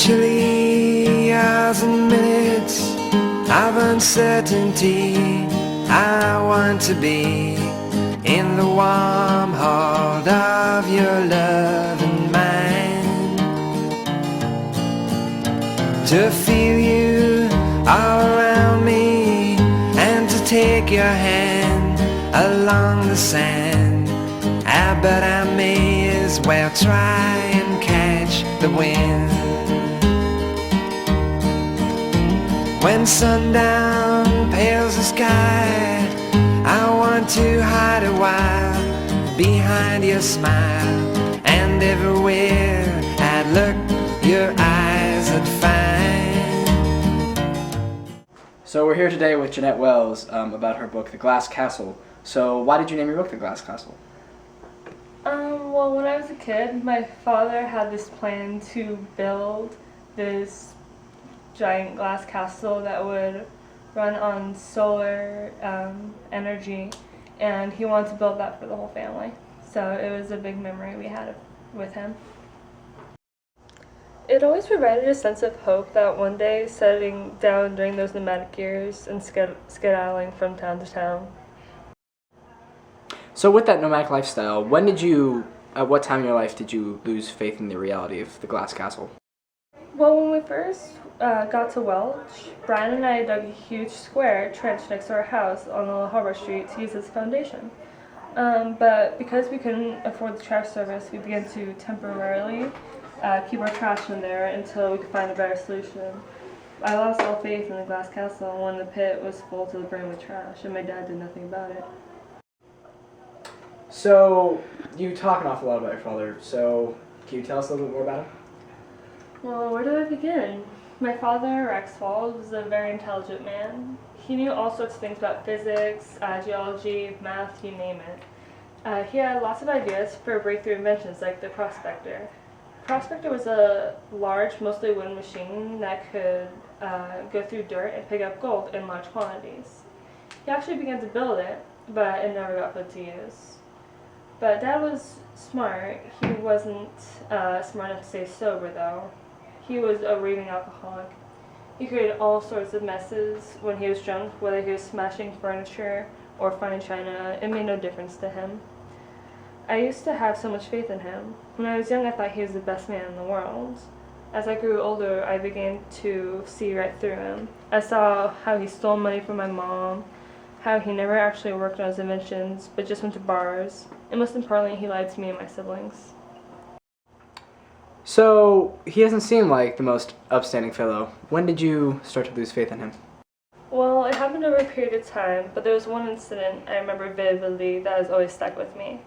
chilly hours and minutes of uncertainty, I want to be in the warm heart of your love and mine, to feel you all around me and to take your hand along the sand. But I may as well try and catch the wind. When sundown pales the sky, I want to hide a while behind your smile, and everywhere I'd look, your eyes would find. So we're here today with Jeanette Wells about her book, The Glass Castle. So why did you name your book The Glass Castle? Well, when I was a kid, my father had this plan to build this giant glass castle that would run on solar energy, and he wanted to build that for the whole family. So it was a big memory we had with him. It always provided a sense of hope that one day, settling down during those nomadic years and skedaddling from town to town. So with that nomadic lifestyle, at what time in your life did you lose faith in the reality of the Glass Castle? Well, when we first got to Welch, Brian and I dug a huge square trench next to our house on Little Harbor Street to use as a foundation. But because we couldn't afford the trash service, we began to temporarily keep our trash in there until we could find a better solution. I lost all faith in the Glass Castle when the pit was full to the brim with trash, and my dad did nothing about it. So you talk an awful lot about your father, so can you tell us a little bit more about him? Well, where do I begin? My father, Rexwald, was a very intelligent man. He knew all sorts of things about physics, geology, math, you name it. He had lots of ideas for breakthrough inventions like the prospector. Prospector was a large, mostly wooden machine that could go through dirt and pick up gold in large quantities. He actually began to build it, but it never got put to use. But Dad was smart. He wasn't smart enough to stay sober, though. He was a raving alcoholic. He created all sorts of messes when he was drunk, whether he was smashing furniture or fine china. It made no difference to him. I used to have so much faith in him. When I was young, I thought he was the best man in the world. As I grew older, I began to see right through him. I saw how he stole money from my mom, how he never actually worked on his inventions, but just went to bars, and most importantly, he lied to me and my siblings. So he doesn't seem like the most upstanding fellow. When did you start to lose faith in him? Well, it happened over a period of time, but there was one incident I remember vividly that has always stuck with me.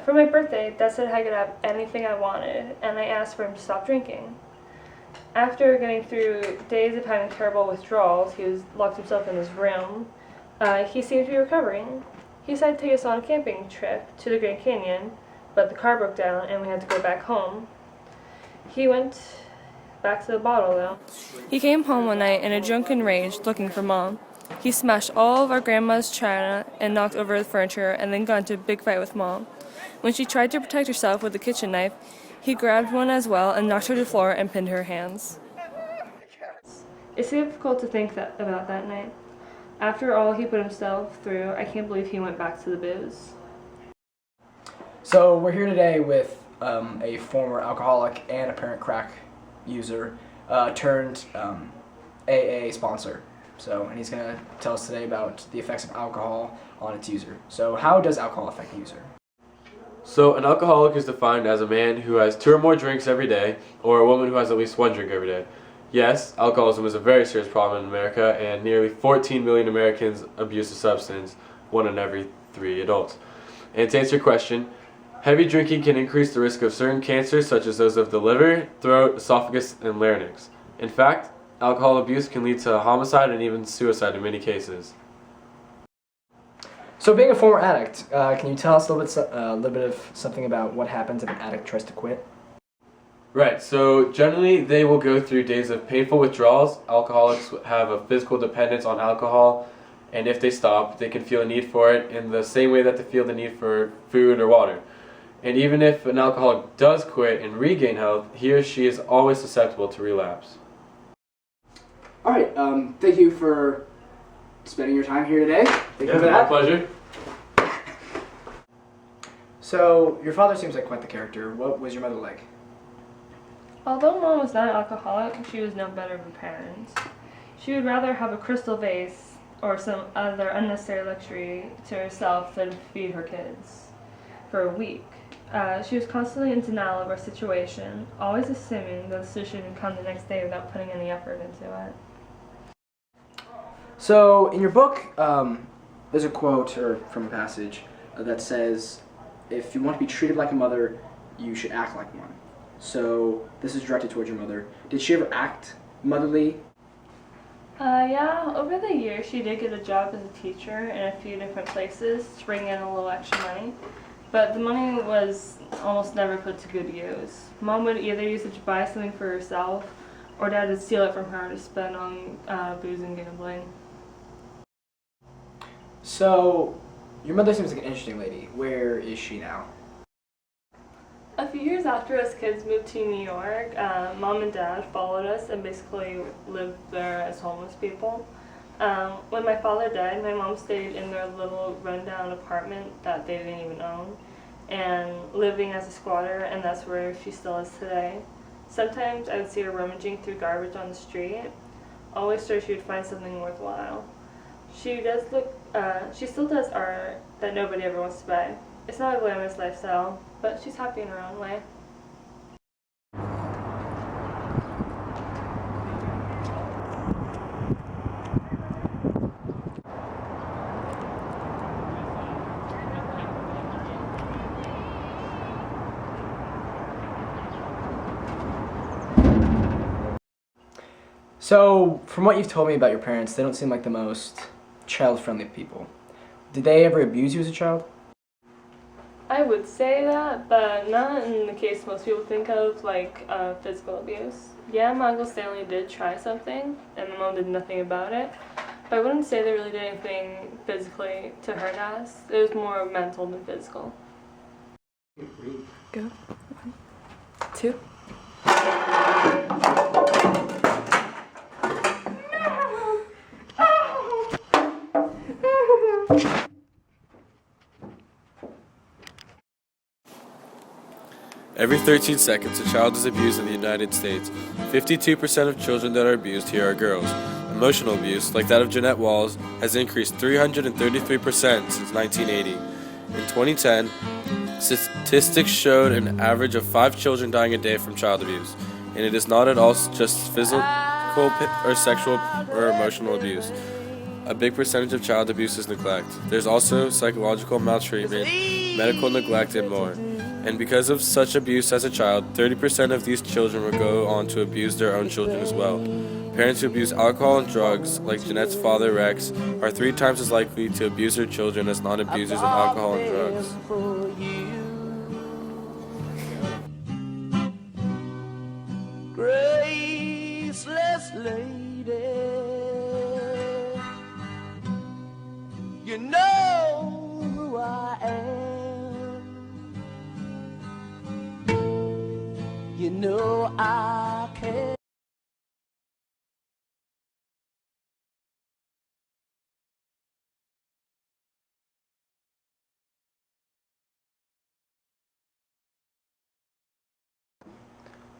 For my birthday, Dad said I could have anything I wanted, and I asked for him to stop drinking. After getting through days of having terrible withdrawals, he was locked himself in his room. He seemed to be recovering. He decided to take us on a camping trip to the Grand Canyon, but the car broke down and we had to go back home. He went back to the bottle, though. He came home one night in a drunken rage looking for Mom. He smashed all of our grandma's china and knocked over the furniture and then got into a big fight with Mom. When she tried to protect herself with a kitchen knife, he grabbed one as well and knocked her to the floor and pinned her hands. It's difficult to think about that night. After all he put himself through, I can't believe he went back to the booze. So we're here today with a former alcoholic and apparent crack user turned AA sponsor. And he's going to tell us today about the effects of alcohol on its user. So how does alcohol affect the user? So an alcoholic is defined as a man who has 2 or more drinks every day, or a woman who has at least 1 drink every day. Yes, alcoholism is a very serious problem in America, and nearly 14 million Americans abuse the substance, 1 in every 3 adults. And to answer your question, heavy drinking can increase the risk of certain cancers such as those of the liver, throat, esophagus, and larynx. In fact, alcohol abuse can lead to homicide and even suicide in many cases. So being a former addict, can you tell us a little bit of something about what happens if an addict tries to quit? Right, so generally they will go through days of painful withdrawals. Alcoholics have a physical dependence on alcohol, and if they stop, they can feel a need for it in the same way that they feel the need for food or water. And even if an alcoholic does quit and regain health, he or she is always susceptible to relapse. All right. Thank you for spending your time here today. Thank you for My that. pleasure. So, your father seems like quite the character. What was your mother like? Although Mom was not an alcoholic, she was no better of a parent. She would rather have a crystal vase or some other unnecessary luxury to herself than feed her kids for a week. She was constantly in denial of our situation, always assuming the solution would come the next day without putting any effort into it. So, in your book, there's a quote or from a passage that says, if you want to be treated like a mother, you should act like one. So, this is directed towards your mother. Did she ever act motherly? Yeah, over the years she did get a job as a teacher in a few different places to bring in a little extra money. But the money was almost never put to good use. Mom would either use it to buy something for herself, or Dad would steal it from her to spend on booze and gambling. So, your mother seems like an interesting lady. Where is she now? A few years after us kids moved to New York, Mom and Dad followed us and basically lived there as homeless people. When my father died, my mom stayed in their little rundown apartment that they didn't even own, and living as a squatter, and that's where she still is today. Sometimes I would see her rummaging through garbage on the street, always sure she would find something worthwhile. She still does art that nobody ever wants to buy. It's not a glamorous lifestyle, but she's happy in her own way. So, from what you've told me about your parents, they don't seem like the most child-friendly people. Did they ever abuse you as a child? I would say that, but not in the case most people think of, like physical abuse. Yeah, my Uncle Stanley did try something, and my mom did nothing about it. But I wouldn't say they really did anything physically to hurt us. It was more mental than physical. Go. 1, 2. Every 13 seconds, a child is abused in the United States. 52% of children that are abused here are girls. Emotional abuse, like that of Jeanette Walls, has increased 333% since 1980. In 2010, statistics showed an average of 5 children dying a day from child abuse, and it is not at all just physical or sexual or emotional abuse. A big percentage of child abuse is neglect. There's also psychological maltreatment, medical neglect, and more. And because of such abuse as a child, 30% of these children will go on to abuse their own children as well. Parents who abuse alcohol and drugs, like Jeanette's father Rex, are 3 times as likely to abuse their children as non-abusers of alcohol and drugs. Graceless lady, you know who I am. You know I can.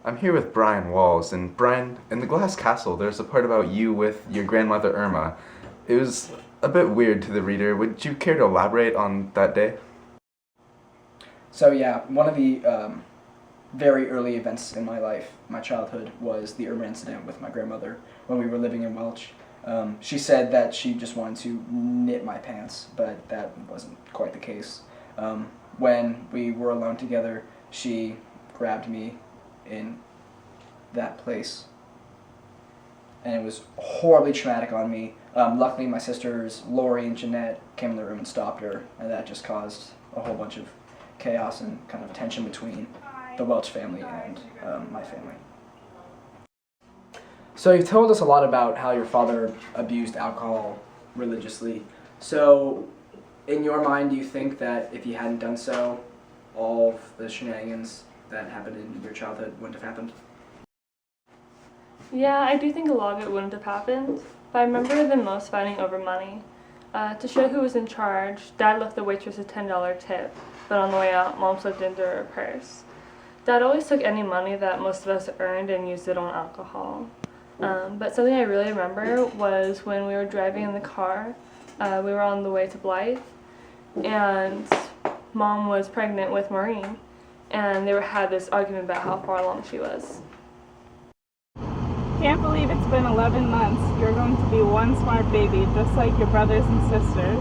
I'm here with Brian Walls, and Brian, in The Glass Castle, there's a part about you with your grandmother Irma. It was a bit weird to the reader. Would you care to elaborate on that day? So yeah, one of the very early events in my life, my childhood, was the Irma incident with my grandmother when we were living in Welch. She said that she just wanted to knit my pants, but that wasn't quite the case. When we were alone together, she grabbed me in that place, and it was horribly traumatic on me. Luckily, my sisters, Lori and Jeanette, came in the room and stopped her, and that just caused a whole bunch of chaos and kind of tension between the Welch family and my family. So you've told us a lot about how your father abused alcohol religiously. So in your mind, do you think that if he hadn't done so, all of the shenanigans that happened in your childhood wouldn't have happened? Yeah, I do think a lot of it wouldn't have happened, but I remember the most fighting over money. To show who was in charge, Dad left the waitress a $10 tip, but on the way out, Mom slipped into her purse. Dad always took any money that most of us earned and used it on alcohol. But something I really remember was when we were driving in the car, we were on the way to Blythe, and Mom was pregnant with Maureen, and they had this argument about how far along she was. Can't believe it's been 11 months. You're going to be one smart baby, just like your brothers and sisters.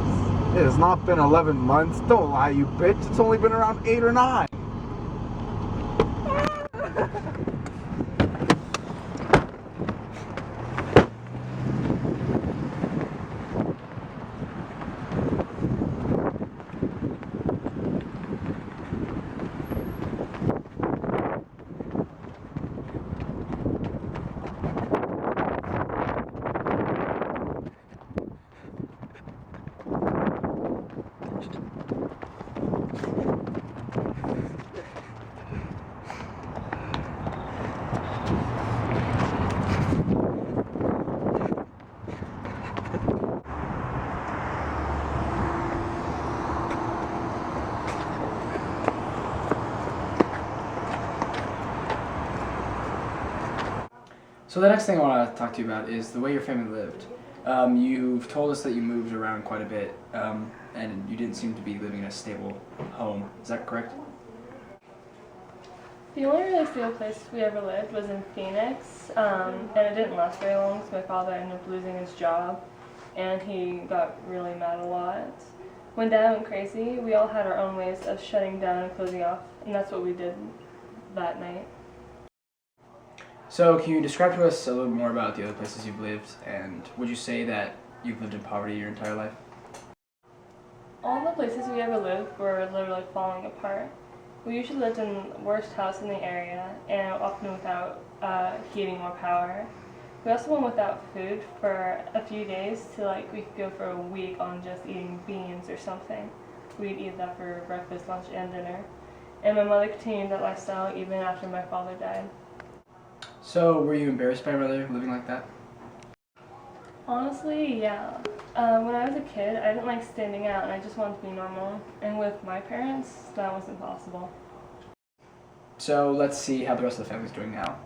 It has not been 11 months. Don't lie, you bitch. It's only been around 8 or 9. So the next thing I want to talk to you about is the way your family lived. You've told us that you moved around quite a bit, and you didn't seem to be living in a stable home. Is that correct? The only really stable place we ever lived was in Phoenix, and it didn't last very long because my father ended up losing his job, and he got really mad a lot. When Dad went crazy, we all had our own ways of shutting down and closing off, and that's what we did that night. So can you describe to us a little more about the other places you've lived, and would you say that you've lived in poverty your entire life? All the places we ever lived were literally falling apart. We usually lived in the worst house in the area, and often without heating or power. We also went without food for a few days to we could go for a week on just eating beans or something. We'd eat that for breakfast, lunch, and dinner. And my mother continued that lifestyle even after my father died. So were you embarrassed by your mother living like that? Honestly, yeah. When I was a kid, I didn't like standing out and I just wanted to be normal. And with my parents, that was impossible. So let's see how the rest of the family's doing now.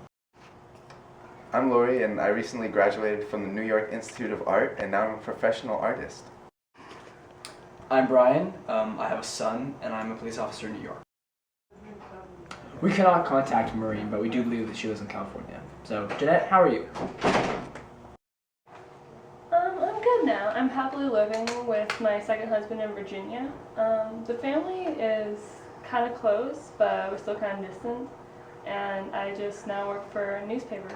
I'm Lori, and I recently graduated from the New York Institute of Art, and now I'm a professional artist. I'm Brian. I have a son, and I'm a police officer in New York. We cannot contact Maureen, but we do believe that she lives in California. So, Jeanette, how are you? I'm good now. I'm happily living with my second husband in Virginia. The family is kind of close, but we're still kind of distant. And I just now work for a newspaper.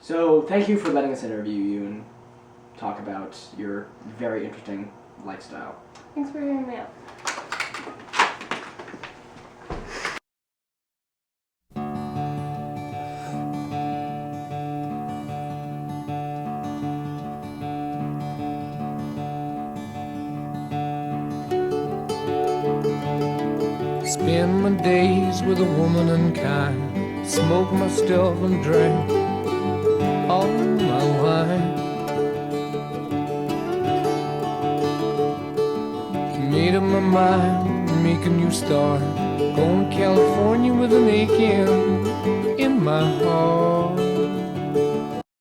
So, thank you for letting us interview you and talk about your very interesting lifestyle. Thanks for hearing me out. Spend my days with a woman unkind, smoke my stuff and drink all my wine. Made up my mind, make a new start, going to California with an aching in my heart.